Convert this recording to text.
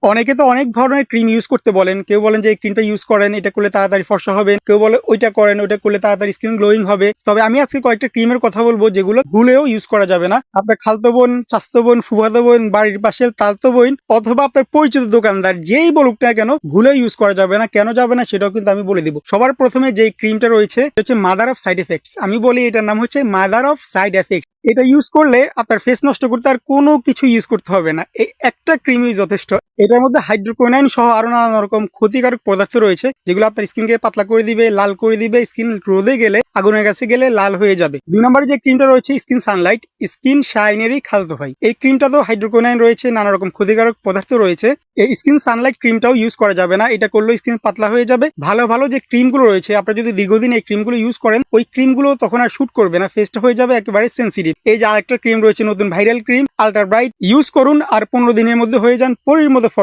অনেকে তো অনেক ধরনের ক্রিম ইউজ করতে বলেন। কেউ বলেন যে এই ক্রিমটা ইউজ করেন, এটা করলে তাড়াতাড়ি ফর্সা হবে। কেউ বলে ওইটা করেন, ওইটা করলে তাড়াতাড়ি স্কিন গ্লোয়িং হবে। তবে আমি আজকে কয়েকটা ক্রিমের কথা বলবো যেগুলো ভুলেও ইউজ করা যাবে না। আপনার খালতো বোন, চাচতো বোন, ফুফাতো বোন, বাড়ির পাশের তালতো বোন অথবা আপনার পরিচিত দোকানদার যেই বলুক না কেন, ভুলেও ইউজ করা যাবে না। কেন যাবে না সেটাও কিন্তু আমি বলে দিব। সবার প্রথমে যে ক্রিমটা রয়েছে হচ্ছে মাদার অফ সাইড এফেক্টস। আমি বলি এটার নাম হচ্ছে মাদার অফ সাইড এফেক্ট। এটা ইউজ করলে আপনার ফেস নষ্ট করতে আর কোনো কিছু ইউজ করতে হবে না, এই একটা ক্রিমই যথেষ্ট। এটার মধ্যে হাইড্রোকোনাইন সহ আরো নানান রকম ক্ষতিকারক পদার্থ রয়েছে যেগুলো আপনার স্কিনকে পাতলা করে দিবে, লাল করে দিবে। স্কিন রোদে গেলে, আগুনের কাছে গেলে লাল হয়ে যাবে। 2 নম্বরে যে ক্রিমটা রয়েছে স্কিন সানলাইট, স্কিন শাইনেরই খালতো ভাই। এই ক্রিমটা তো হাইড্রোকোনাইন রয়েছে, নানা রকম ক্ষতিকারক পদার্থ রয়েছে। এই স্কিন সানলাইট ক্রিমটাও ইউজ করা যাবে না। এটা করলে স্কিন পাতলা হয়ে যাবে। ভালো ভালো যে ক্রিমগুলো রয়েছে, আপনারা যদি দীর্ঘদিন এই ক্রিমগুলো ইউজ করেন, ওই ক্রিমগুলো তখন আর শুট করবে না, ফেসটা হয়ে যাবে একেবারে সেন্সিটিভ। এই যে আরেকটা ক্রিম রয়েছে নতুন viral cream ultra bright, use করুন আর 15 দিনের মধ্যে হয়ে যান পরীর মতো।